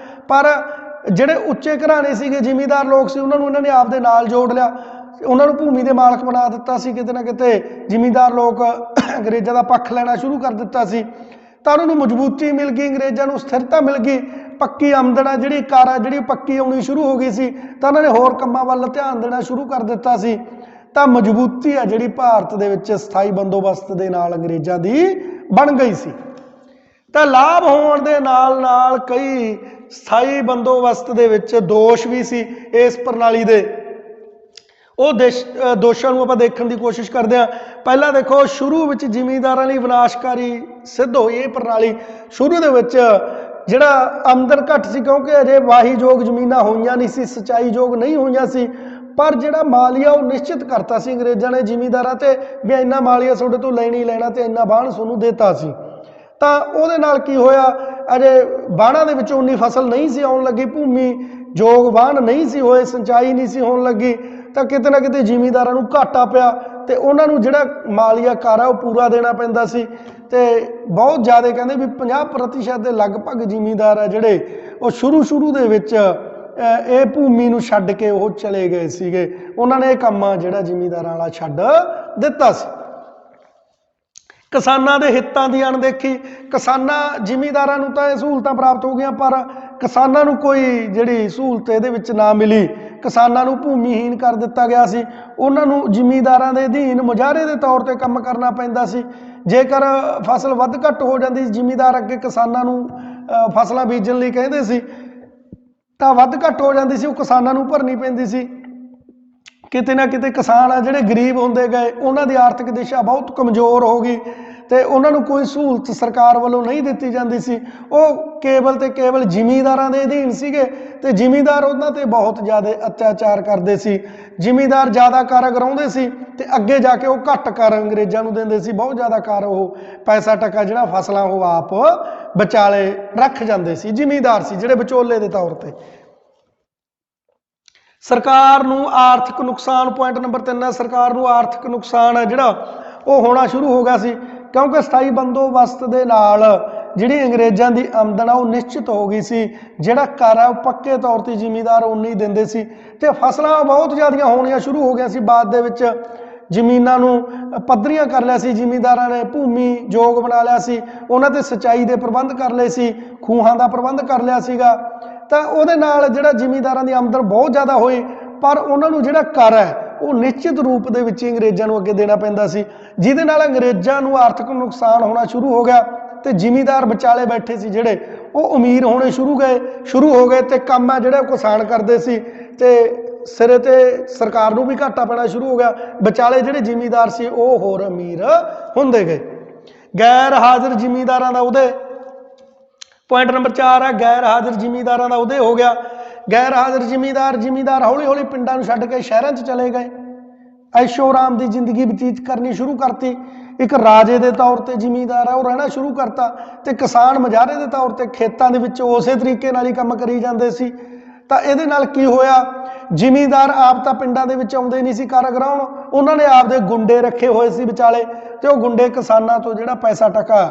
[SPEAKER 1] ਪਰ ਜਿਹੜੇ ਉੱਚੇ ਘਰਾਣੇ ਸੀਗੇ, ਜ਼ਿਮੀਂਦਾਰ ਲੋਕ ਸੀ, ਉਹਨਾਂ ਨੂੰ ਇਹਨਾਂ ਨੇ ਆਪਦੇ ਨਾਲ ਜੋੜ ਲਿਆ, ਉਹਨਾਂ ਨੂੰ ਭੂਮੀ ਦੇ ਮਾਲਕ ਬਣਾ ਦਿੱਤਾ ਸੀ। ਕਿਤੇ ਨਾ ਕਿਤੇ ਜ਼ਿਮੀਂਦਾਰ ਲੋਕ ਅੰਗਰੇਜ਼ਾਂ ਦਾ ਪੱਖ ਲੈਣਾ ਸ਼ੁਰੂ ਕਰ ਦਿੱਤਾ ਸੀ, ਤਾਂ ਉਹਨਾਂ ਨੂੰ ਮਜ਼ਬੂਤੀ ਮਿਲ ਗਈ, ਅੰਗਰੇਜ਼ਾਂ ਨੂੰ ਸਥਿਰਤਾ ਮਿਲ ਗਈ, ਪੱਕੀ ਆਮਦਨ ਆ ਜਿਹੜੀ ਕਰ ਆ ਜਿਹੜੀ ਪੱਕੀ ਆਉਣੀ ਸ਼ੁਰੂ ਹੋ ਗਈ ਸੀ, ਤਾਂ ਉਹਨਾਂ ਨੇ ਹੋਰ ਕੰਮਾਂ ਵੱਲ ਧਿਆਨ ਦੇਣਾ ਸ਼ੁਰੂ ਕਰ ਦਿੱਤਾ ਸੀ। ਤਾਂ ਮਜ਼ਬੂਤੀ ਆ ਜਿਹੜੀ ਭਾਰਤ ਦੇ ਵਿੱਚ ਸਥਾਈ ਬੰਦੋਬਸਤ ਦੇ ਨਾਲ ਅੰਗਰੇਜ਼ਾਂ ਦੀ ਬਣ ਗਈ ਸੀ। ਤਾਂ ਲਾਭ ਹੋਣ ਦੇ ਨਾਲ ਨਾਲ ਕਈ ਸਥਾਈ ਬੰਦੋਬਸਤ ਦੇ ਵਿੱਚ ਦੋਸ਼ ਵੀ ਸੀ ਇਸ ਪ੍ਰਣਾਲੀ ਦੇ। ਉਹ ਦੋਸ਼ਾਂ ਨੂੰ ਆਪਾਂ ਦੇਖਣ ਦੀ ਕੋਸ਼ਿਸ਼ ਕਰਦੇ ਹਾਂ। ਪਹਿਲਾਂ ਦੇਖੋ, ਸ਼ੁਰੂ ਵਿੱਚ ਜ਼ਿਮੀਂਦਾਰਾਂ ਲਈ ਵਿਨਾਸ਼ਕਾਰੀ ਸਿੱਧ ਹੋਈ ਇਹ ਪ੍ਰਣਾਲੀ। ਸ਼ੁਰੂ ਦੇ ਵਿੱਚ ਜਿਹੜਾ ਆਮਦਨ ਘੱਟ ਸੀ, ਕਿਉਂਕਿ ਅਜੇ ਵਾਹੀਯੋਗ ਜ਼ਮੀਨਾਂ ਹੋਈਆਂ ਨਹੀਂ ਸੀ, ਸਿੰਚਾਈਯੋਗ ਨਹੀਂ ਹੋਈਆਂ ਸੀ, ਪਰ ਜਿਹੜਾ ਮਾਲੀਆ ਉਹ ਨਿਸ਼ਚਿਤ ਕਰਤਾ ਸੀ ਅੰਗਰੇਜ਼ਾਂ ਨੇ ਜ਼ਿਮੀਂਦਾਰਾਂ ਤੇ ਵੀ ਇੰਨਾ ਮਾਲੀਆ ਤੁਹਾਡੇ ਤੋਂ ਲੈਣੀ ਲੈਣਾ ਤੇ ਇੰਨਾ ਬਾਣ ਤੁਹਾਨੂੰ ਦੇਤਾ ਸੀ। ਤਾਂ ਉਹਦੇ ਨਾਲ ਕੀ ਹੋਇਆ, ਅਜੇ ਬਾਣਾਂ ਦੇ ਵਿੱਚੋਂ ਉਨੀ ਫਸਲ ਨਹੀਂ ਸੀ ਆਉਣ ਲੱਗੀ, ਭੂਮੀ ਯੋਗ ਬਾਣ ਨਹੀਂ ਸੀ ਹੋਏ, ਸਿੰਚਾਈ ਨਹੀਂ ਸੀ ਹੋਣ ਲੱਗੀ, ਤਾਂ ਕਿਤੇ ਨਾ ਕਿਤੇ ਜ਼ਿਮੀਂਦਾਰਾਂ ਨੂੰ ਘਾਟਾ ਪਿਆ ਤੇ ਉਹਨਾਂ ਨੂੰ ਜਿਹੜਾ ਮਾਲੀਆ ਕਰ ਆ ਉਹ ਪੂਰਾ ਦੇਣਾ ਪੈਂਦਾ ਸੀ। ਤੇ ਬਹੁਤ ਜ਼ਿਆਦਾ ਕਹਿੰਦੇ ਵੀ 50% ਦੇ ਲਗਭਗ ਜ਼ਿਮੀਂਦਾਰ ਆ ਜਿਹੜੇ ਉਹ ਸ਼ੁਰੂ ਦੇ ਵਿੱਚ ਇਹ ਭੂਮੀ ਨੂੰ ਛੱਡ ਕੇ ਉਹ ਚਲੇ ਗਏ ਸੀਗੇ। ਉਹਨਾਂ ਨੇ ਇਹ ਕੰਮ ਜਿਹੜਾ ਜ਼ਿਮੀਂਦਾਰਾਂ ਵਾਲਾ ਛੱਡ ਦਿੱਤਾ ਸੀ। ਕਿਸਾਨਾਂ ਦੇ ਹਿੱਤਾਂ ਦੀ ਅਣਦੇਖੀ। ਜ਼ਿਮੀਂਦਾਰਾਂ ਨੂੰ ਤਾਂ ਇਹ ਸਹੂਲਤਾਂ ਪ੍ਰਾਪਤ ਹੋ ਗਈਆਂ, ਪਰ ਕਿਸਾਨਾਂ ਨੂੰ ਕੋਈ ਜਿਹੜੀ ਸਹੂਲਤ ਇਹਦੇ ਵਿੱਚ ਨਾ ਮਿਲੀ। ਕਿਸਾਨਾਂ ਨੂੰ ਭੂਮੀਹੀਨ ਕਰ ਦਿੱਤਾ ਗਿਆ ਸੀ। ਉਹਨਾਂ ਨੂੰ ਜ਼ਿਮੀਂਦਾਰਾਂ ਦੇ ਅਧੀਨ ਮੁਜ਼ਾਹਰੇ ਦੇ ਤੌਰ ਤੇ ਕੰਮ ਕਰਨਾ ਪੈਂਦਾ ਸੀ। ਜੇਕਰ ਫਸਲ ਵੱਧ ਘੱਟ ਹੋ ਜਾਂਦੀ, ਜ਼ਿਮੀਂਦਾਰ ਅੱਗੇ ਕਿਸਾਨਾਂ ਨੂੰ ਫਸਲਾਂ ਬੀਜਣ ਲਈ ਕਹਿੰਦੇ ਸੀ ਤਾਂ ਵੱਧ ਘੱਟ ਹੋ ਜਾਂਦੀ ਸੀ, ਉਹ ਕਿਸਾਨਾਂ ਨੂੰ ਭਰਨੀ ਪੈਂਦੀ ਸੀ। ਕਿਤੇ ਨਾ ਕਿਤੇ ਕਿਸਾਨ ਆ ਜਿਹੜੇ ਗਰੀਬ ਹੁੰਦੇ ਗਏ, ਉਹਨਾਂ ਦੀ ਆਰਥਿਕ ਦਿਸ਼ਾ ਬਹੁਤ ਕਮਜ਼ੋਰ ਹੋ ਗਈ ਤੇ ਉਹਨਾਂ ਨੂੰ ਕੋਈ ਸਹੂਲਤ ਸਰਕਾਰ ਵੱਲੋਂ ਨਹੀਂ ਦਿੱਤੀ ਜਾਂਦੀ ਸੀ। ਉਹ ਕੇਵਲ ਤੇ ਕੇਵਲ ਜ਼ਿਮੀਂਦਾਰਾਂ ਦੇ ਅਧੀਨ ਸੀਗੇ ਤੇ ਜ਼ਿਮੀਂਦਾਰ ਉਹਨਾਂ ਤੇ ਬਹੁਤ ਜ਼ਿਆਦਾ ਅਤਿਆਚਾਰ ਕਰਦੇ ਸੀ। ਜ਼ਿਮੀਂਦਾਰ ਜ਼ਿਆਦਾ ਕਰ ਗਰਾਉਂਦੇ ਸੀ ਤੇ ਅੱਗੇ ਜਾ ਕੇ ਉਹ ਘੱਟ ਕਰ ਅੰਗਰੇਜ਼ਾਂ ਨੂੰ ਦਿੰਦੇ ਸੀ। ਬਹੁਤ ਜ਼ਿਆਦਾ ਕਰ ਉਹ ਪੈਸਾ ਟਕਾ ਜਿਹੜਾ ਫਸਲਾਂ ਉਹ ਆਪ ਵਿਚਾਲੇ ਰੱਖ ਜਾਂਦੇ ਸੀ। ਜ਼ਿਮੀਂਦਾਰ ਸੀ ਜਿਹੜੇ ਵਿਚੋਲੇ ਦੇ ਤੌਰ ਤੇ। ਸਰਕਾਰ ਨੂੰ ਆਰਥਿਕ ਨੁਕਸਾਨ। ਪੁਆਇੰਟ ਨੰਬਰ 3 ਹੈ, ਸਰਕਾਰ ਨੂੰ ਆਰਥਿਕ ਨੁਕਸਾਨ ਹੈ ਜਿਹੜਾ ਉਹ ਹੋਣਾ ਸ਼ੁਰੂ ਹੋ ਗਿਆ ਸੀ, ਕਿਉਂਕਿ ਸਥਾਈ ਬੰਦੋਬਸਤ ਦੇ ਨਾਲ ਜਿਹੜੀ ਅੰਗਰੇਜ਼ਾਂ ਦੀ ਆਮਦਨ ਆ ਉਹ ਨਿਸ਼ਚਿਤ ਹੋ ਗਈ ਸੀ। ਜਿਹੜਾ ਕਰ ਆ ਉਹ ਪੱਕੇ ਤੌਰ ਤੇ ਜ਼ਿਮੀਂਦਾਰ ਉਨੀ ਦਿੰਦੇ ਸੀ ਤੇ ਫਸਲਾਂ ਬਹੁਤ ਜ਼ਿਆਦੀਆਂ ਹੋਣੀਆਂ ਸ਼ੁਰੂ ਹੋ ਗਈਆਂ ਸੀ। ਬਾਅਦ ਦੇ ਵਿੱਚ ਜ਼ਮੀਨਾਂ ਨੂੰ ਪੱਧਰੀਆਂ ਕਰ ਲਿਆ ਸੀ ਜ਼ਿਮੀਂਦਾਰਾਂ ਨੇ, ਭੂਮੀ ਯੋਗ ਬਣਾ ਲਿਆ ਸੀ, ਉਹਨਾਂ ਤੇ ਸਿੰਚਾਈ ਦੇ ਪ੍ਰਬੰਧ ਕਰ ਲਏ ਸੀ, ਖੂਹਾਂ ਦਾ ਪ੍ਰਬੰਧ ਕਰ ਲਿਆ ਸੀਗਾ। ਤਾਂ ਉਹਦੇ ਨਾਲ ਜਿਹੜਾ ਜ਼ਿਮੀਂਦਾਰਾਂ ਦੀ ਆਮਦਨ ਬਹੁਤ ਜ਼ਿਆਦਾ ਹੋਈ, ਪਰ ਉਹਨਾਂ ਨੂੰ ਜਿਹੜਾ ਕਰ ਹੈ ਉਹ ਨਿਸ਼ਚਿਤ ਰੂਪ ਦੇ ਵਿੱਚ ਅੰਗਰੇਜ਼ਾਂ ਨੂੰ ਅੱਗੇ ਦੇਣਾ ਪੈਂਦਾ ਸੀ, ਜਿਹਦੇ ਨਾਲ ਅੰਗਰੇਜ਼ਾਂ ਨੂੰ ਆਰਥਿਕ ਨੁਕਸਾਨ ਹੋਣਾ ਸ਼ੁਰੂ ਹੋ ਗਿਆ ਤੇ ਜ਼ਿਮੀਂਦਾਰ ਵਿਚਾਲੇ ਬੈਠੇ ਸੀ ਜਿਹੜੇ ਉਹ ਅਮੀਰ ਹੋਣੇ ਸ਼ੁਰੂ ਹੋ ਗਏ ਤੇ ਕੰਮ ਹੈ ਜਿਹੜਾ ਕਿਸਾਨ ਕਰਦੇ ਸੀ ਤੇ ਸਿਰੇ ਤੇ ਸਰਕਾਰ ਨੂੰ ਵੀ ਘਾਟਾ ਪੈਣਾ ਸ਼ੁਰੂ ਹੋ ਗਿਆ। ਵਿਚਾਲੇ ਜਿਹੜੇ ਜ਼ਿਮੀਂਦਾਰ ਸੀ ਉਹ ਹੋਰ ਅਮੀਰ ਹੁੰਦੇ ਗਏ। ਗੈਰ ਹਾਜ਼ਰ ਜ਼ਿਮੀਂਦਾਰਾਂ ਦਾ ਉਹਦੇ ਪੁਆਇੰਟ ਨੰਬਰ 4 ਹੈ, ਗੈਰ ਹਾਜ਼ਰ ਜ਼ਿਮੀਂਦਾਰਾਂ ਦਾ ਉਹਦੇ ਹੋ ਗਿਆ। ਗੈਰ ਹਾਜ਼ਰ ਜ਼ਿਮੀਂਦਾਰ ਹੌਲੀ ਹੌਲੀ ਪਿੰਡਾਂ ਨੂੰ ਛੱਡ ਕੇ ਸ਼ਹਿਰਾਂ 'ਚ ਚਲੇ ਗਏ, ਐਸ਼ੋ ਆਰਾਮ ਦੀ ਜ਼ਿੰਦਗੀ ਬਤੀਤ ਕਰਨੀ ਸ਼ੁਰੂ ਕਰਤੀ। ਇੱਕ ਰਾਜੇ ਦੇ ਤੌਰ ਤੇ ਜ਼ਿਮੀਂਦਾਰ ਆ ਉਹ ਰਹਿਣਾ ਸ਼ੁਰੂ ਕਰਤਾ ਤੇ ਕਿਸਾਨ ਮੁਜ਼ਾਹਰੇ ਦੇ ਤੌਰ ਤੇ ਖੇਤਾਂ ਦੇ ਵਿੱਚ ਉਸੇ ਤਰੀਕੇ ਨਾਲ ਹੀ ਕੰਮ ਕਰੀ ਜਾਂਦੇ ਸੀ। ਤਾਂ ਇਹਦੇ ਨਾਲ ਕੀ ਹੋਇਆ, ਜ਼ਿਮੀਂਦਾਰ ਆਪ ਤਾਂ ਪਿੰਡਾਂ ਦੇ ਵਿੱਚ ਆਉਂਦੇ ਨਹੀਂ ਸੀ ਕਰ ਕਰਾਉਣ, ਉਹਨਾਂ ਨੇ ਆਪਦੇ ਗੁੰਡੇ ਰੱਖੇ ਹੋਏ ਸੀ ਵਿਚਾਲੇ ਤੇ ਉਹ ਗੁੰਡੇ ਕਿਸਾਨਾਂ ਤੋਂ ਜਿਹੜਾ ਪੈਸਾ ਟਕਾ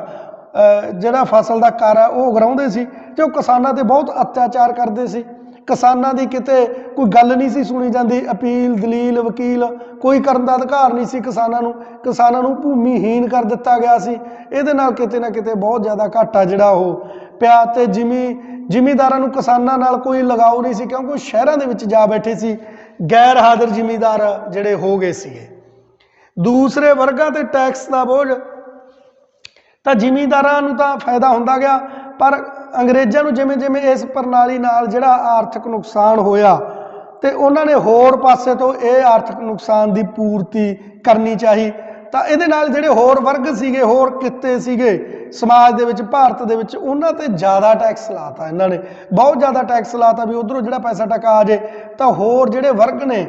[SPEAKER 1] ਜਿਹੜਾ ਫਸਲ ਦਾ ਕਰ ਆ ਉਹ ਗਰਾਉਂਦੇ ਸੀ ਤੇ ਉਹ ਕਿਸਾਨਾਂ ਤੇ ਬਹੁਤ ਅਤਿਆਚਾਰ ਕਰਦੇ ਸੀ। ਕਿਸਾਨਾਂ ਦੀ ਕਿਤੇ ਕੋਈ ਗੱਲ ਨਹੀਂ ਸੀ ਸੁਣੀ ਜਾਂਦੀ, ਅਪੀਲ ਦਲੀਲ ਵਕੀਲ ਕੋਈ ਕਰਨ ਦਾ ਅਧਿਕਾਰ ਨਹੀਂ ਸੀ ਕਿਸਾਨਾਂ ਨੂੰ ਭੂਮੀਹੀਨ ਕਰ ਦਿੱਤਾ ਗਿਆ ਸੀ। ਇਹਦੇ ਨਾਲ ਕਿਤੇ ਨਾ ਕਿਤੇ ਬਹੁਤ ਜ਼ਿਆਦਾ ਘਾਟਾ ਜਿਹੜਾ ਉਹ ਪਿਆ ਤੇ ਜ਼ਿਮੀਂਦਾਰਾਂ ਨੂੰ ਕਿਸਾਨਾਂ ਨਾਲ ਕੋਈ ਲਗਾਓ ਨਹੀਂ ਸੀ, ਕਿਉਂਕਿ ਉਹ ਸ਼ਹਿਰਾਂ ਦੇ ਵਿੱਚ ਜਾ ਬੈਠੇ ਸੀ। ਗੈਰ ਹਾਜ਼ਰ ਜ਼ਿਮੀਂਦਾਰ ਜਿਹੜੇ ਹੋ ਗਏ ਸੀਗੇ। ਦੂਸਰੇ ਵਰਗਾਂ ਤੇ ਟੈਕਸ ਦਾ ਬੋਝ। ਤਾਂ ਜ਼ਿਮੀਂਦਾਰਾਂ ਨੂੰ ਤਾਂ ਫਾਇਦਾ ਹੁੰਦਾ ਗਿਆ, ਪਰ ਅੰਗਰੇਜ਼ਾਂ ਨੂੰ ਜਿਵੇਂ ਜਿਵੇਂ ਇਸ ਪ੍ਰਣਾਲੀ ਨਾਲ ਜਿਹੜਾ ਆਰਥਿਕ ਨੁਕਸਾਨ ਹੋਇਆ ਤੇ ਉਹਨਾਂ ਨੇ ਹੋਰ ਪਾਸੇ ਤੋਂ ਇਹ ਆਰਥਿਕ ਨੁਕਸਾਨ ਦੀ ਪੂਰਤੀ ਕਰਨੀ ਚਾਹੀ। ਤਾਂ ਇਹਦੇ ਨਾਲ ਜਿਹੜੇ ਹੋਰ ਵਰਗ ਸੀਗੇ, ਹੋਰ ਕਿੱਤੇ ਸੀਗੇ ਸਮਾਜ ਦੇ ਵਿੱਚ, ਭਾਰਤ ਦੇ ਵਿੱਚ, ਉਹਨਾਂ ਤੇ ਜ਼ਿਆਦਾ ਟੈਕਸ ਲਾਤਾ। ਇਹਨਾਂ ਨੇ ਬਹੁਤ ਜ਼ਿਆਦਾ ਟੈਕਸ ਲਾਤਾ ਵੀ ਉਧਰੋਂ ਜਿਹੜਾ ਪੈਸਾ ਟਕਾ ਆ ਜੇ। ਤਾਂ ਹੋਰ ਜਿਹੜੇ ਵਰਗ ਨੇ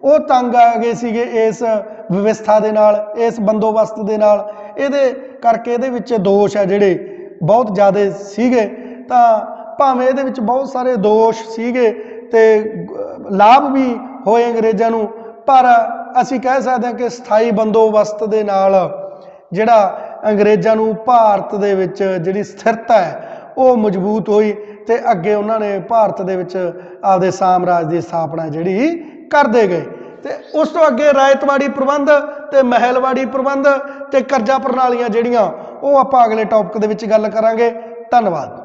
[SPEAKER 1] ਉਹ ਤੰਗ ਆ ਗਏ ਸੀਗੇ ਇਸ ਵਿਵਸਥਾ ਦੇ ਨਾਲ, ਇਸ ਬੰਦੋਬਸਤ ਦੇ ਨਾਲ। ਇਹਦੇ ਕਰਕੇ ਇਹਦੇ ਵਿੱਚ ਦੋਸ਼ ਆ ਜਿਹੜੇ ਬਹੁਤ ਜ਼ਿਆਦਾ ਸੀਗੇ। ਤਾਂ ਭਾਵੇਂ ਇਹਦੇ ਵਿੱਚ ਬਹੁਤ ਸਾਰੇ ਦੋਸ਼ ਸੀਗੇ ਤੇ ਲਾਭ ਵੀ ਹੋਏ ਅੰਗਰੇਜ਼ਾਂ ਨੂੰ, ਪਰ ਅਸੀਂ ਕਹਿ ਸਕਦੇ ਹਾਂ ਕਿ ਸਥਾਈ ਬੰਦੋਬਸਤ ਦੇ ਨਾਲ ਜਿਹੜਾ ਅੰਗਰੇਜ਼ਾਂ ਨੂੰ ਭਾਰਤ ਦੇ ਵਿੱਚ ਜਿਹੜੀ ਸਥਿਰਤਾ ਹੈ ਉਹ ਮਜ਼ਬੂਤ ਹੋਈ ਤੇ ਅੱਗੇ ਉਹਨਾਂ ਨੇ ਭਾਰਤ ਦੇ ਵਿੱਚ ਆਪਦੇ ਸਾਮਰਾਜ ਦੀ ਸਥਾਪਨਾ ਜਿਹੜੀ ਕਰਦੇ ਗਏ। ਤੇ ਉਸ ਤੋਂ ਅੱਗੇ ਰਾਇਤਵਾੜੀ ਪ੍ਰਬੰਧ ਤੇ ਮਹਿਲਵਾੜੀ ਪ੍ਰਬੰਧ ਤੇ ਕਰਜ਼ਾ ਪ੍ਰਣਾਲੀਆਂ ਜਿਹੜੀਆਂ ਉਹ ਆਪਾਂ ਅਗਲੇ ਟੌਪਿਕ ਦੇ ਵਿੱਚ ਗੱਲ ਕਰਾਂਗੇ। ਧੰਨਵਾਦ।